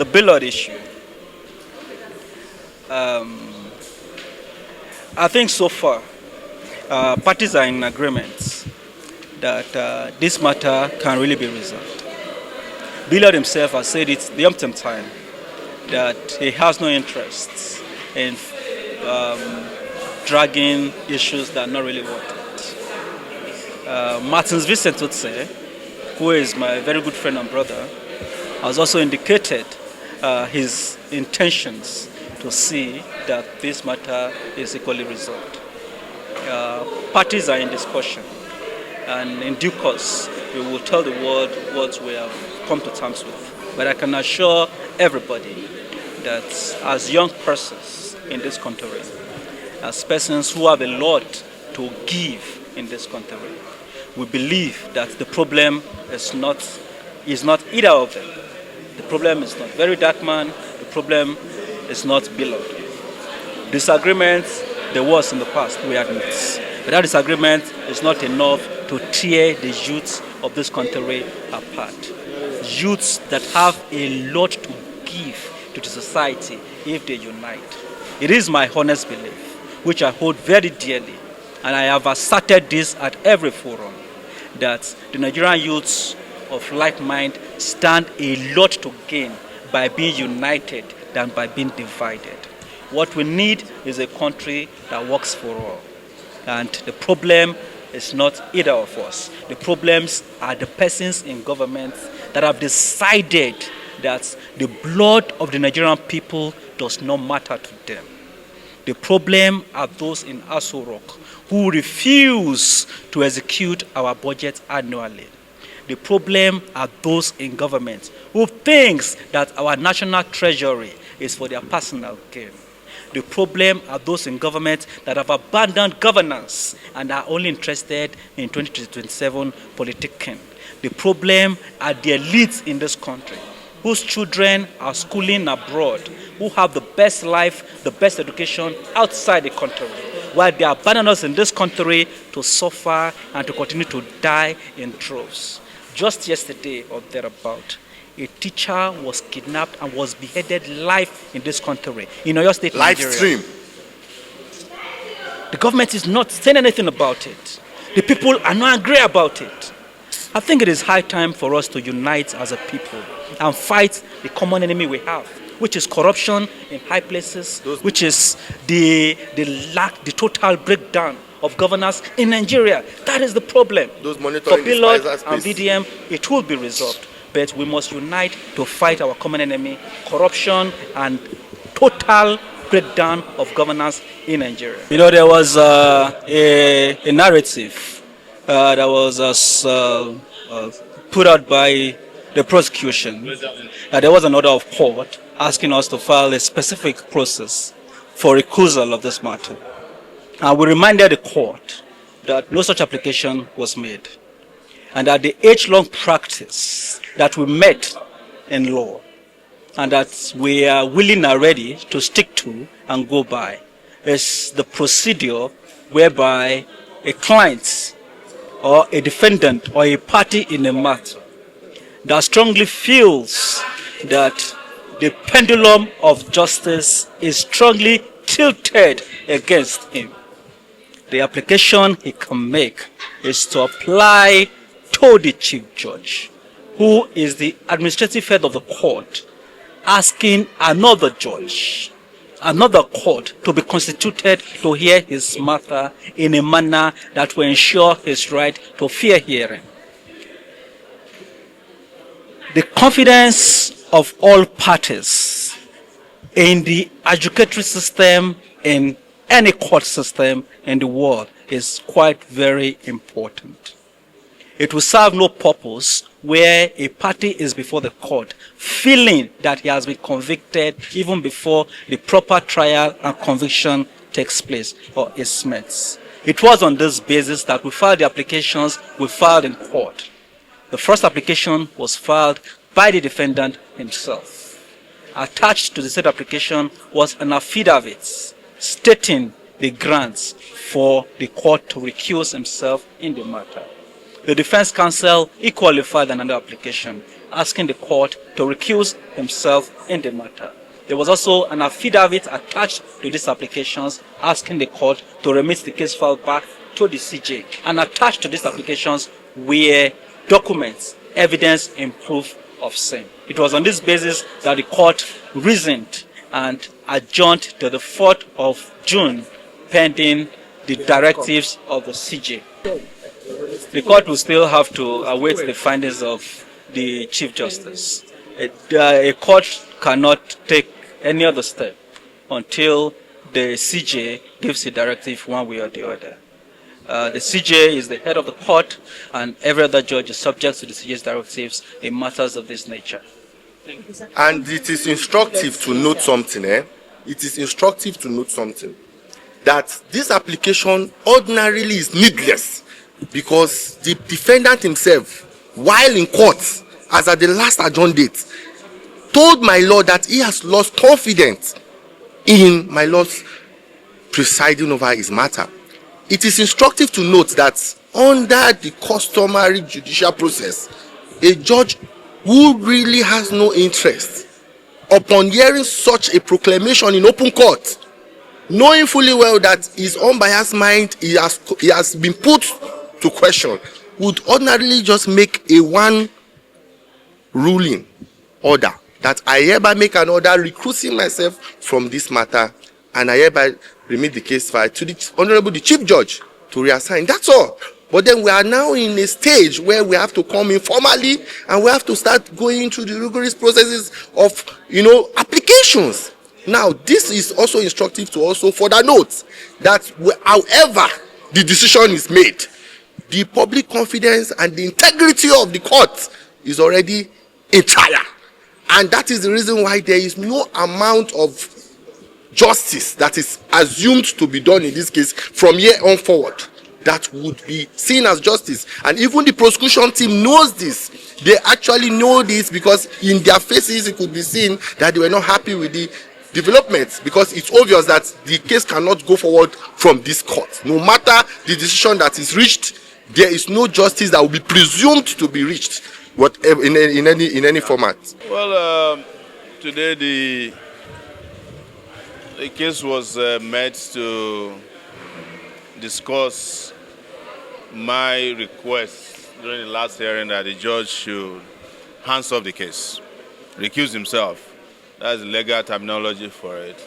the Blord issue. I think so far, parties are in agreement that this matter can really be resolved. Blord himself has said it the umpteenth time that he has no interest in dragging issues that are not really worth it. Martins Vincent Otse, who is my very good friend and brother, has also indicated his intentions to see that this matter is equally resolved. Parties are in discussion, and in due course, we will tell the world what we have come to terms with. But I can assure everybody that as young persons in this country, as persons who have a lot to give in this country, we believe that the problem is not either of them. The problem is not Very Dark Man, the problem is not Blord. Disagreements, there was in the past, we admit. But that disagreement is not enough to tear the youths of this country apart. Youths that have a lot to give to the society if they unite. It is my honest belief, which I hold very dearly, and I have asserted this at every forum, that the Nigerian youths of like mind stand a lot to gain by being united than by being divided. What we need is a country that works for all. And the problem is not either of us. The problems are the persons in government that have decided that the blood of the Nigerian people does not matter to them. The problem are those in Aso Rock who refuse to execute our budget annually. The problem are those in government who thinks that our national treasury is for their personal gain. The problem are those in government that have abandoned governance and are only interested in 2027 politicking. The problem are the elites in this country whose children are schooling abroad, who have the best life, the best education outside the country, while they abandon us in this country to suffer and to continue to die in droves. Just yesterday or thereabout, a teacher was kidnapped and was beheaded live in this country, in Oyo State, Nigeria. Live stream. The government is not saying anything about it. The people are not angry about it. I think it is high time for us to unite as a people and fight the common enemy we have, which is corruption in high places, which is the total breakdown of governance in Nigeria. That is the problem. Those For monitoring Blord the and VDM, it will be resolved. But we must unite to fight our common enemy, corruption and total breakdown of governance in Nigeria. You know, there was a narrative that was put out by the prosecution. There was an order of court asking us to file a specific process for recusal of this matter. And we reminded the court that no such application was made, and that the age-long practice that we met in law and that we are willing and ready to stick to and go by is the procedure whereby a client or a defendant or a party in a matter that strongly feels that the pendulum of justice is strongly tilted against him, the application he can make is to apply to the chief judge, who is the administrative head of the court, asking another judge, another court to be constituted to hear his matter in a manner that will ensure his right to fair hearing. The confidence of all parties in the adjudicatory system, in any court system in the world, is quite very important. It will serve no purpose where a party is before the court feeling that he has been convicted even before the proper trial and conviction takes place or is met. It was on this basis that we filed the applications we filed in court. The first application was filed by the defendant himself. Attached to the said application was an affidavit stating the grounds for the court to recuse himself in the matter. The defense counsel equally filed another application asking the court to recuse himself in the matter. There was also an affidavit attached to these applications asking the court to remit the case file back to the CJ. And attached to these applications were documents, evidence in proof of sin. It was on this basis that the court reasoned and adjourned to the 4th of June pending the directives of the CJ. The court will still have to await the findings of the Chief Justice. A court cannot take any other step until the CJ gives a directive one way or the other. The CJ is the head of the court, and every other judge is subject to the CJ's directives in matters of this nature. And it is instructive to note something, It is instructive to note something, that this application ordinarily is needless because the defendant himself, while in court, as at the last adjourned date, told my lord that he has lost confidence in my lord's presiding over his matter. It is instructive to note that under the customary judicial process, a judge who really has no interest, upon hearing such a proclamation in open court, knowing fully well that his unbiased mind he has been put to question, would ordinarily just make a one ruling order that I hereby make an order recusing myself from this matter, and I hereby remit the case file to the Honorable the Chief Judge to reassign. That's all. But then we are now in a stage where we have to come in formally and we have to start going through the rigorous processes of, applications. Now, this is also instructive to also further note that however the decision is made, the public confidence and the integrity of the court is already in trial. And that is the reason why there is no amount of justice that is assumed to be done in this case from here on forward that would be seen as justice. And even the prosecution team knows this. They actually know this because in their faces it could be seen that they were not happy with the developments, because it's obvious that the case cannot go forward from this court. No matter the decision that is reached, there is no justice that will be presumed to be reached, whatever in any format. Well, today the case was met to discuss my request during the last hearing that the judge should hands off the case, recuse himself. That's the legal terminology for it.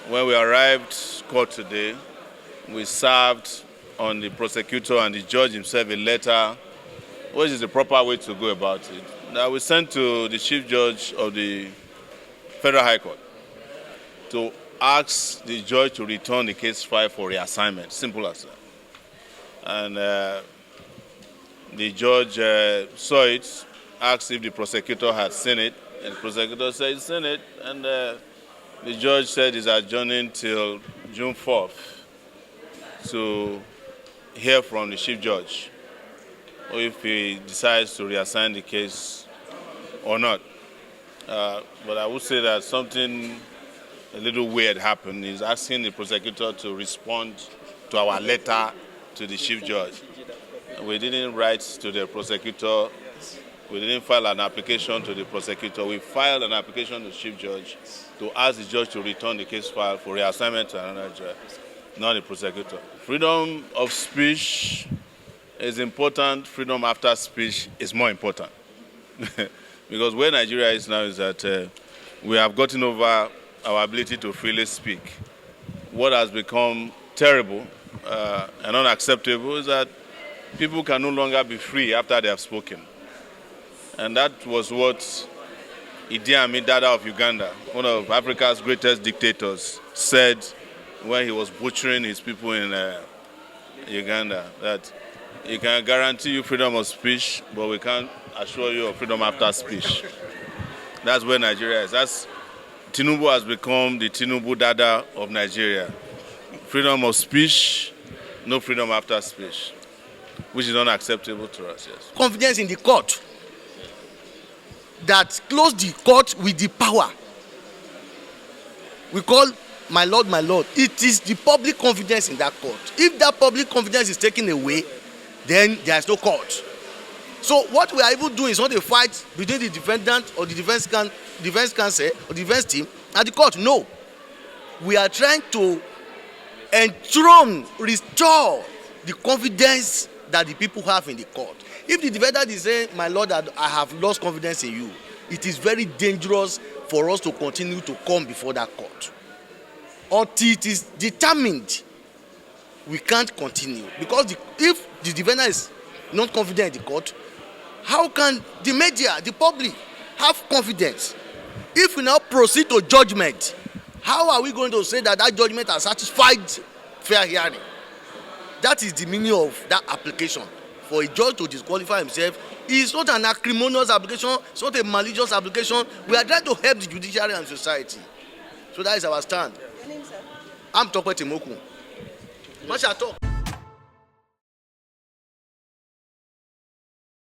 When we arrived court today, we served on the prosecutor and the judge himself a letter, which is the proper way to go about it, that we sent to the Chief Judge of the Federal High Court to ask the judge to return the case file for reassignment. Simple as that. And the judge saw it, asked if the prosecutor had seen it, and the prosecutor said he's seen it, and the judge said he's adjourning till June 4th to hear from the Chief Judge, or if he decides to reassign the case or not. But I would say that something a little weird happened. He's asking the prosecutor to respond to our letter to the Chief Judge. We didn't write to the prosecutor. We didn't file an application to the prosecutor. We filed an application to the Chief Judge to ask the judge to return the case file for reassignment to another judge, not the prosecutor. Freedom of speech is important. Freedom after speech is more important. Because where Nigeria is now is that we have gotten over our ability to freely speak. What has become terrible and unacceptable is that people can no longer be free after they have spoken. And that was what Amin, Dada of Uganda, one of Africa's greatest dictators, said when he was butchering his people in Uganda, that he can guarantee you freedom of speech, but we can't assure you of freedom after speech. That's where Nigeria is. Tinubu has become the Tinubu Dada of Nigeria. Freedom of speech, no freedom after speech, which is unacceptable to us, yes. Confidence in the court that close the court with the power. We call my lord, my lord. It is the public confidence in that court. If that public confidence is taken away, then there is no court. So what we are even doing is not a fight between the defendant or the defense counsel or the defense team and the court. No. We are trying to restore the confidence that the people have in the court. If the defendant is saying, my lord, I have lost confidence in you, it is very dangerous for us to continue to come before that court. Until it is determined, we can't continue. Because if the defendant is not confident in the court, how can the media, the public, have confidence? If we now proceed to judgment, how are we going to say that that judgment has satisfied fair hearing? That is the meaning of that application. For a judge to disqualify himself is not an acrimonious application, it's not a malicious application. We are trying to help the judiciary and society. So that is our stand. Your name, sir? I'm Tope Timoku. Masha talk.